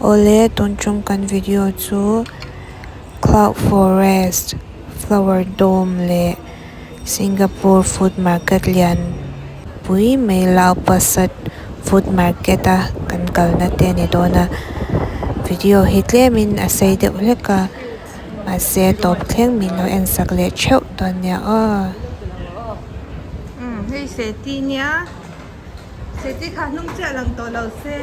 Ole tunchum kan video chu Cloud Forest, Flower Dome le Singapore Food Market lian pui mai lau pasat food market a kan kalna te ni dona video hitle min asai de uleka ma se top thleng min lo en sakle cheu ton nya a hei se ti nya se ti kha nung che lang to lo se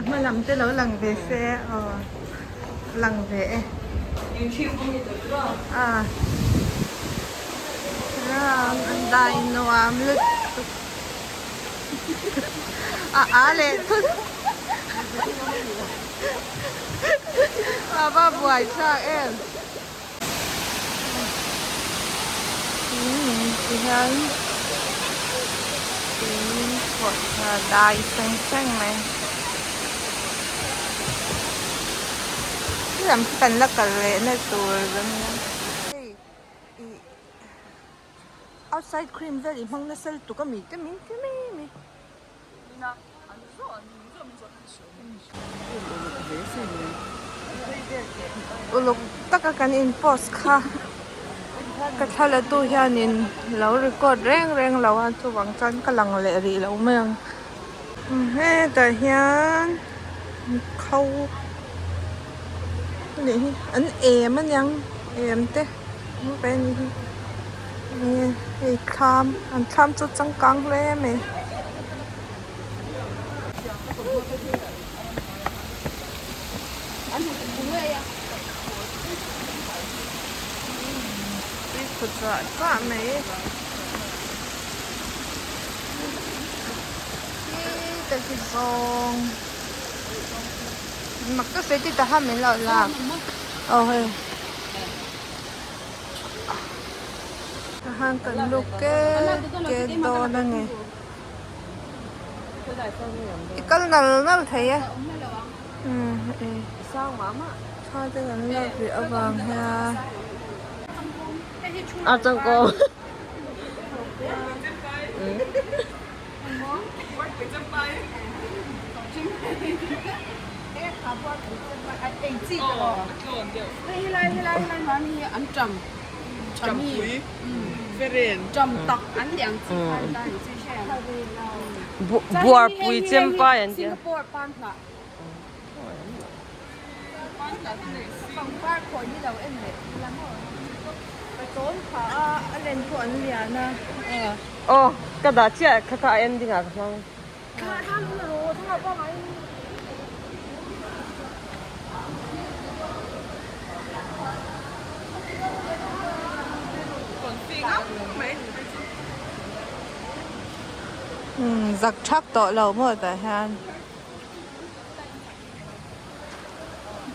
ma lam te lo lang ve se lang ve lang an dai no am lut ale thut ba buai sa em Ihan một đài xanh xanh này làm cần là cần lệ này tuổi rồi outside cream ra thì mong nó sẽ tụ cái mì cái mì lúc tất cả cái import kha cái thằng là tôi hiện nên lâu record reng lâu anh tôi vẫn chân cái lằng lệ gì lâu men hết tại hiện khâu này anh em nhang em thế bên này cái cam anh cam chút trắng căng lên mày thật ra quá mấy cái zong mặc cái xe thì ta ham mình lại làm hơi hàng cần lúc cái đồ đó này cái nó thấy á sao mà thôi cái nó bị ở vàng ha chẳng có bùa bùi chém ba anh chị cái đó chị cái ending à không giặc chắc tội lầu một tại han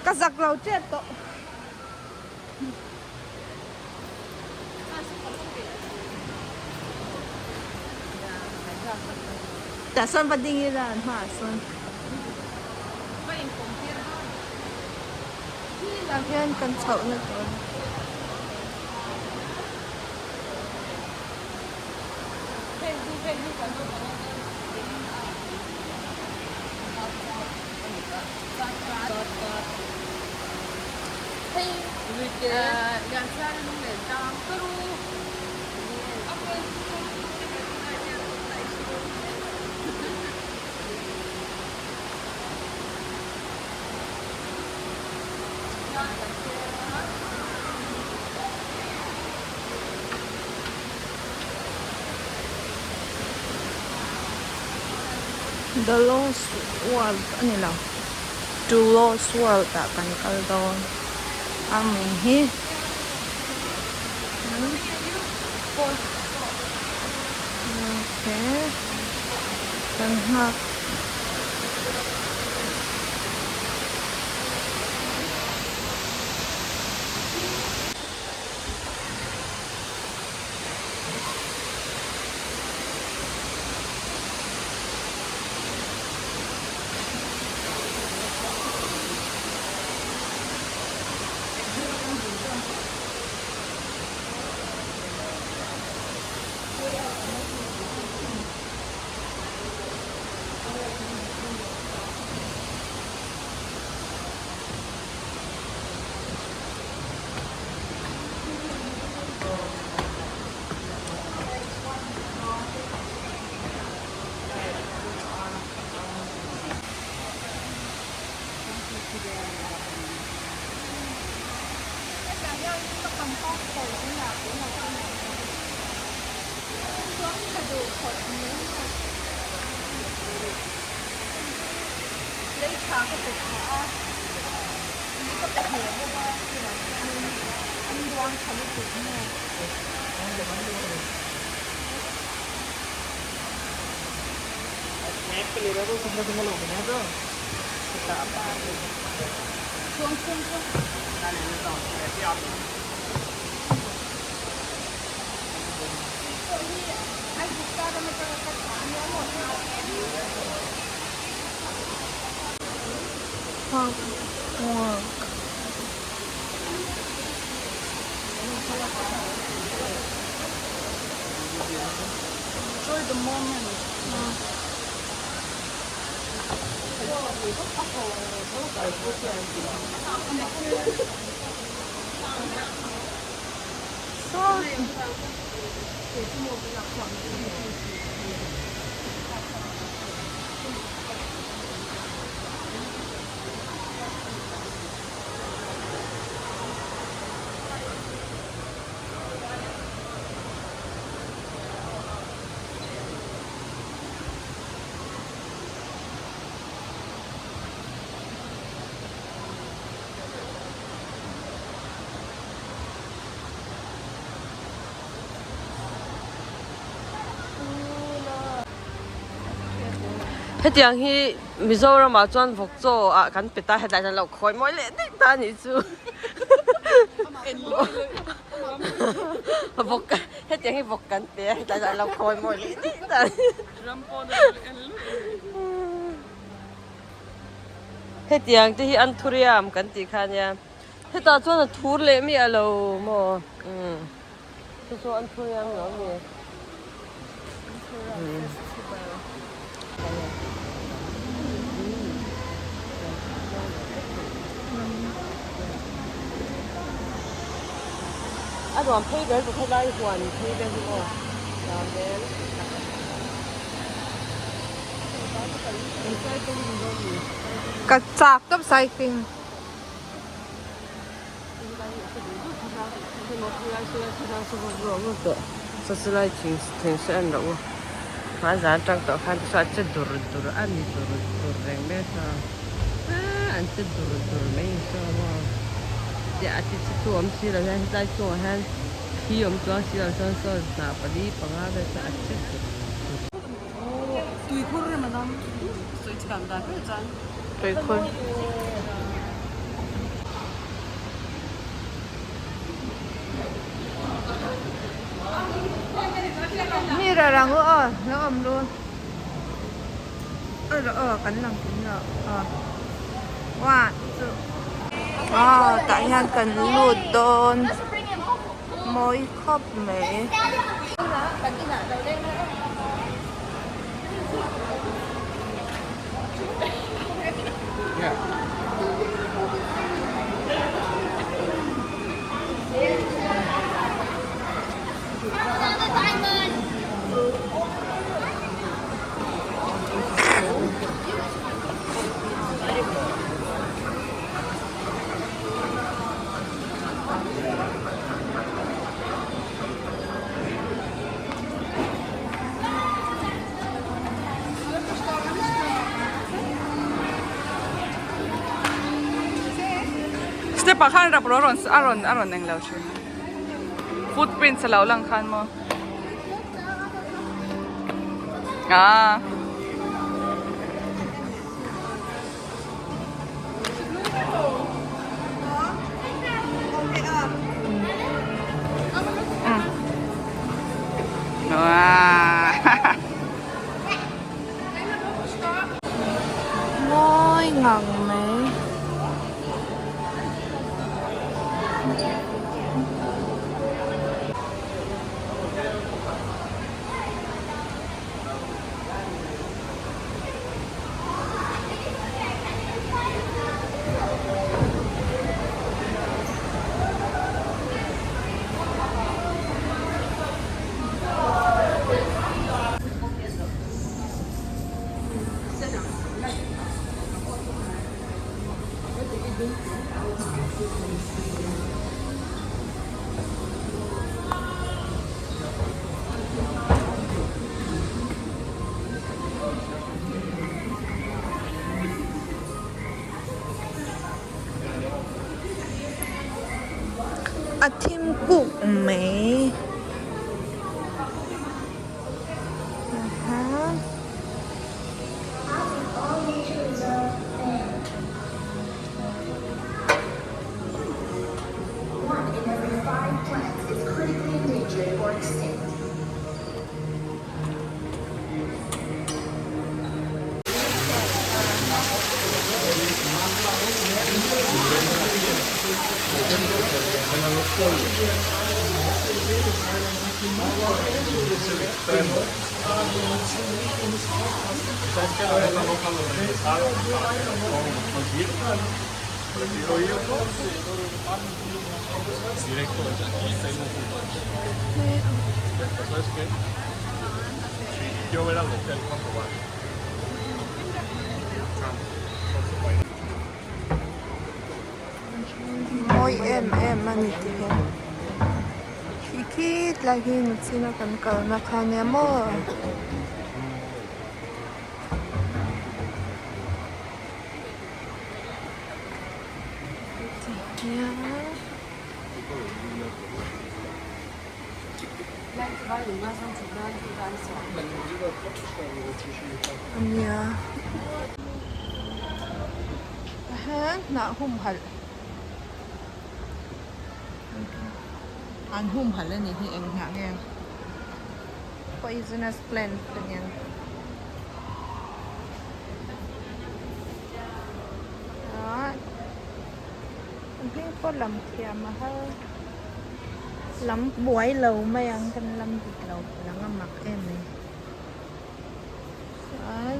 các giặc lầu chết tội đã xuân bắt đi ra hả xuân làm phiên cần chậu nữa rồi The Lost World ani lang To Lost World ta kan kaldon ami hi okay kan ha Enjoy the moment. Hết tiếng hi MIZO ra mà chọn phục cho à cắn bị ta hết đại là khỏi mỗi lệ đấy ta nhỉ chú phục hết tiếng hi phục cắn bị đại là khỏi mỗi lệ đấy ta hết tiếng thì ăn thuriam cắn tí khăn nha hết ta chọn là thur lệ mi alo mo cho ăn thuriam nữa mi I don't pay there because I want pay there more. Then Cắt chạc cấp cycling. so it's like things and no. Mà giá trang tỏ khăn sao chết dur ăn dur rèn bé sao ăn chết dur mấy sao mà dạ thì chết tuom xí là hay tại chỗ hay khi ông cho xí là sao sao bà đi bằng á để sao chết tùy khuôn rồi mà nó tùy cảm giác cái chân Tùy khuôn. Như là ngỡ nó ẩm luôn. Cắn lòng kính rồi. Wow. Tại nhà cần lụt đồn. Mối khóc mấy. Step khan rap aron neng lau chin. Footprint sa lau lang khan mo. Ah. Wow. Ngôi ngẩn mấy. a thim cook mai. Moi em ani ti he. Hikit lagi nutsina kan kalna khanya mo. Ania. Na hum hal. An hum hal ni hi eng ha nge. Poisonous plant kanyan. Anh có làm kìa mà hơi lắm buổi lầu mấy ăn canh lâm thịt lầu là ngon mặt em này. Đấy.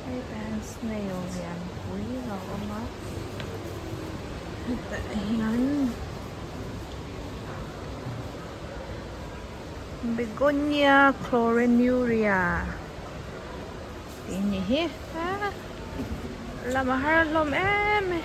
Cái bàn snail thì ăn quý lầu mà. Tại hắn Begonia chlorenuria. Ini hi. Lama har lom em.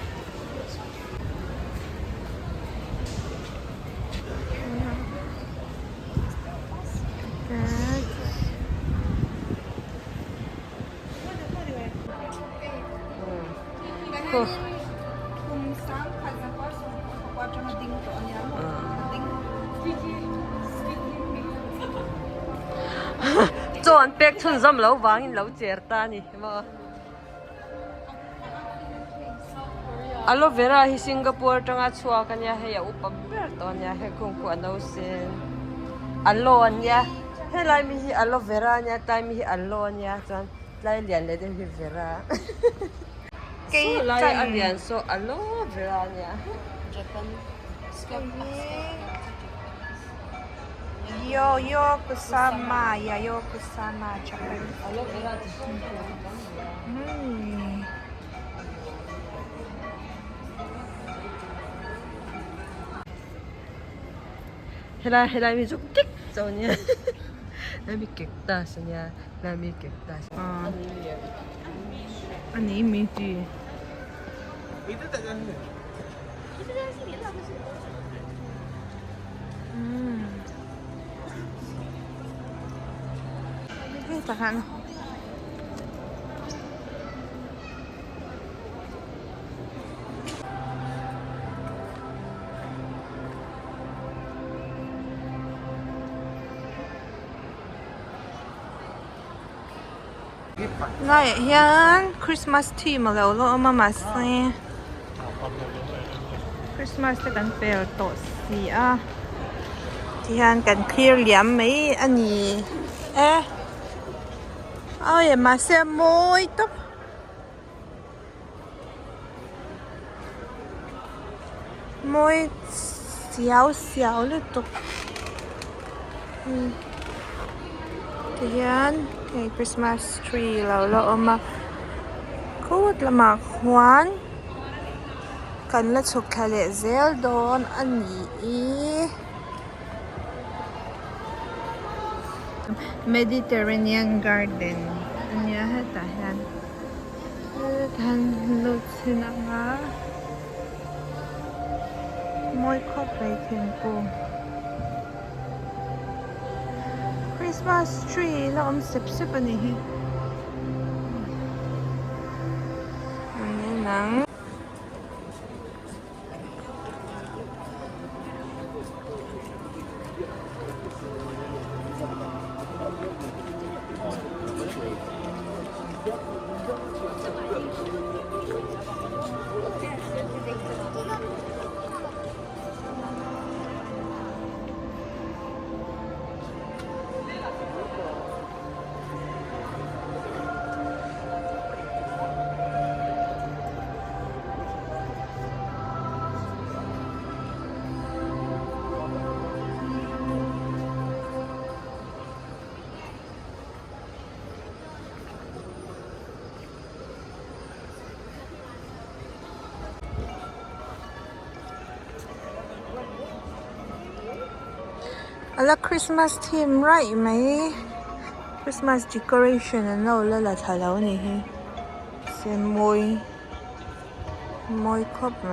cho anh bẹc chun dâm lâu vàng in lâu chè ta nè mà aloe vera hi Singapore tanga chua ka nya he ya upam ber to nya he kung ko no sen aloe nya he lai mi hi aloe vera nya tai mi hi aloe nya chan lai lian le de hi vera Cây lai chanh. alian so aloe vera nya Yo kusama ya yo kusama chapan. aloe vera ti helai mi juk tik so nya lai mi kek ta so nya lai mi kek ta Ani mi ti. Tahan. Này hiện Christmas tree mà lâu lâu mà xem Christmas thì cần phải tổ gì à thì hiện cần clear liam mấy anh nhỉ ê ôi mà xem môi tóc môi xéo xéo lên tục thì hiện cái Christmas tree lâu lâu mà cốt là mà khoan cần là chụp cái lệ zel đón anh nhỉ Mediterranean garden anh nhớ hết tại hắn hắn lụt xin nga mỗi khóc lấy thiên cô Christmas tree là sip sip anh nhỉ nắng แล้วคริสต์มาสทีมไรไหมคริสต์มาสดีคอเรชั่นนั่นเราแล้วล่ะท่าแล้วนี่เสียนมวยครบไหม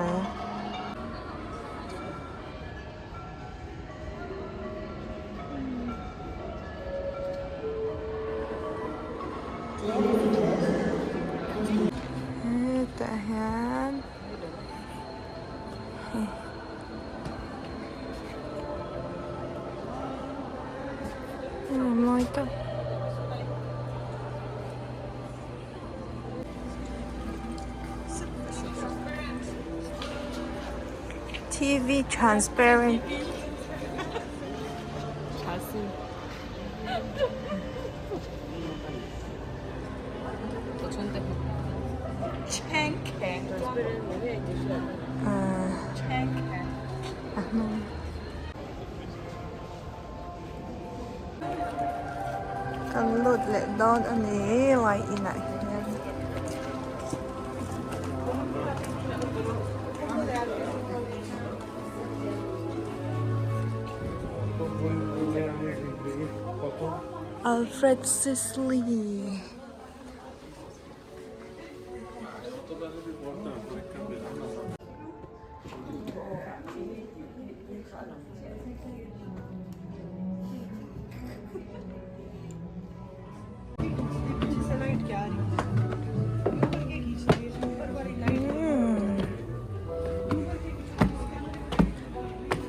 แต่ฮะมวยต้อง TV transparent 더 좋은데. 챙캐. 챙캐. กันหลุดเลยโดนอันนี้ไว้อีไหนอัลเฟรดซิสลี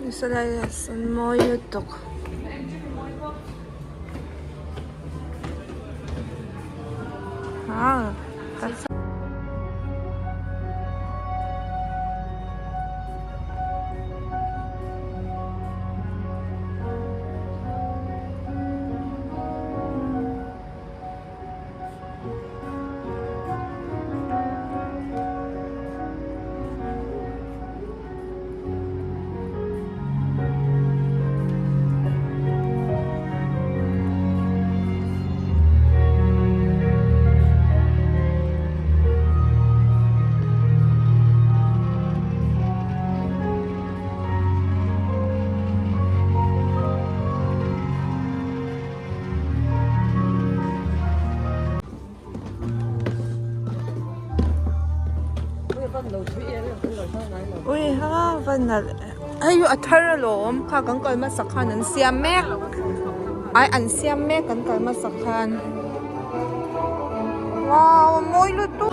Mesela moyutuk. That's ui ha vân là ai yu athar lom kha kan kal ma sakhan an siam mek ai an siam mek kan kal ma sakhan wow moi lu tu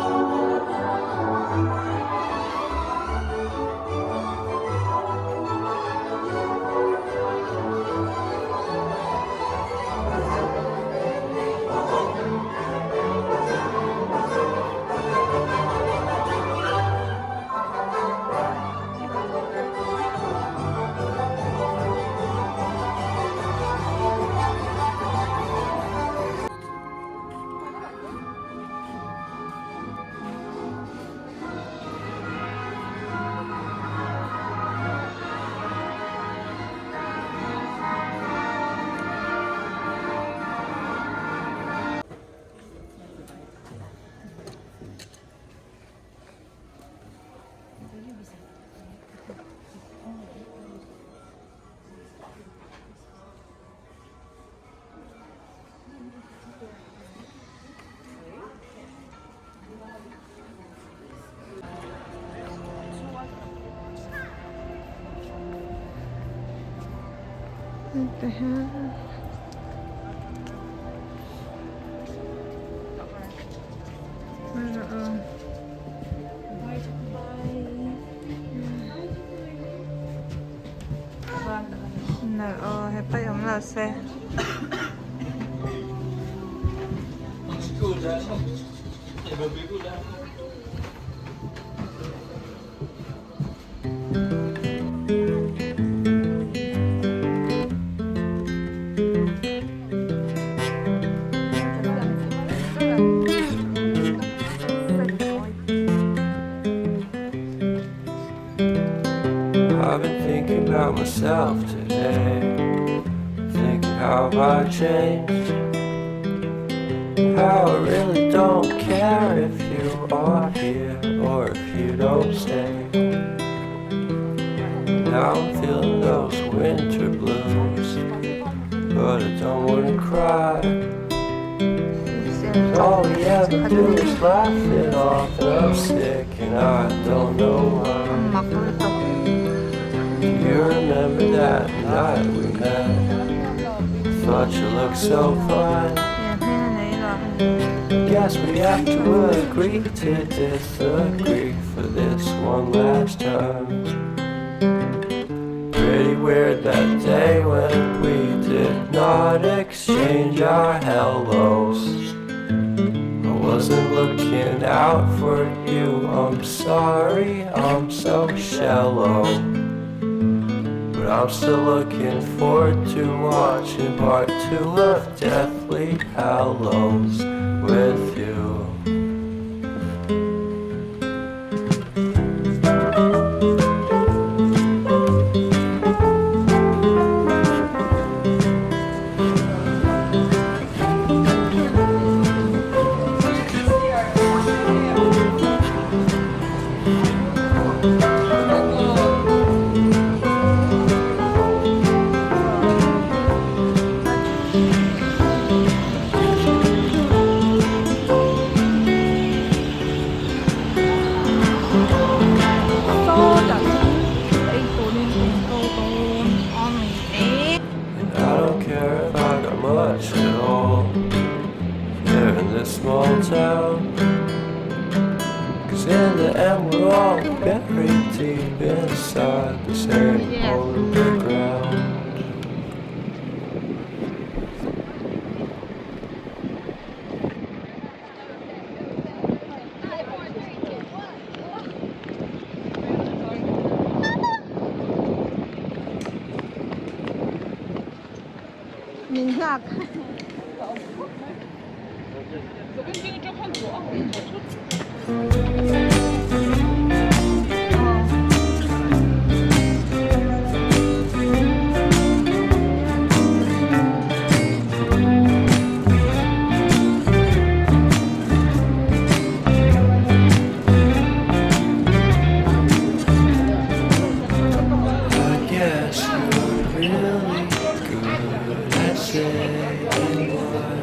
What the hell? No, hãy ông là xe. I've been thinking about myself today, thinking how I changed, how I really don't care if you are here or if you don't stay. now I'm feeling those winter blues, but I don't wanna cry. All we ever do is laugh it off, and I'm sick and I don't know why. You remember that night we met? Thought you looked so fine. Guess we have to agree to disagree for this one last time. Pretty weird that day when we did not exchange our hellos. I wasn't looking out for you, I'm sorry, I'm so shallow. But I'm still looking forward to watching part 2 of Deathly Hallows with you. I don't care if I got much at all here in this small town, 'cause in the end we're all buried deep inside the same hole in the ground. I guess you're really good at saying what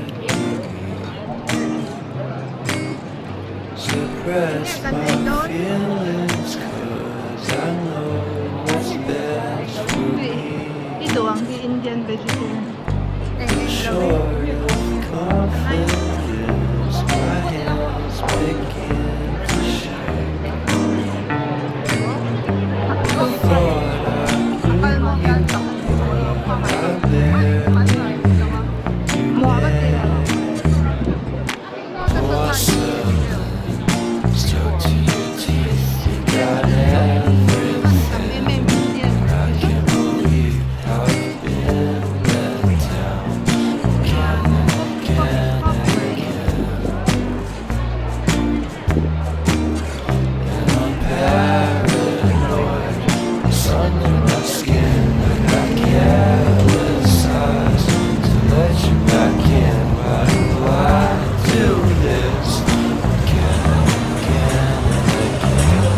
suppress my feelings, 'cause I know what's best for me. Short of confidence, my hands begin to shake. I thought I blew you, I barely stuck to your teeth, you got everything. I can't believe how you've been let down again and again and again. And I'm paranoid, it's under my skin. I got careless eyes to let you back in. Why do I do this again and again and again?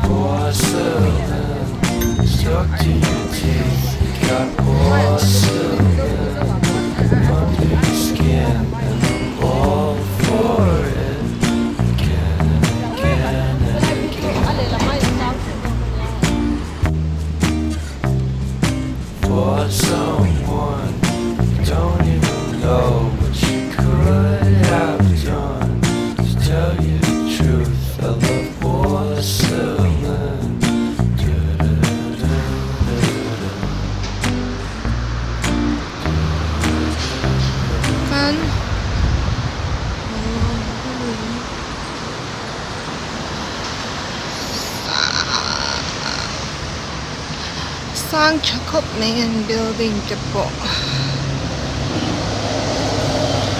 Porcelain stuck to your teeth. You got porcelain under your skin, and I'm all for it again and again and again. For someone you don't even know what you could have done. To tell you the truth, I love porcelain. sang chakop main building te po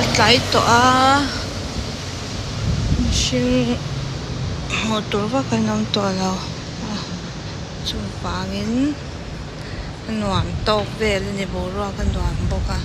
atlai to a mihring motor va kan lam to lo chung pangin nuam tok vel ni boruak kan nuam boka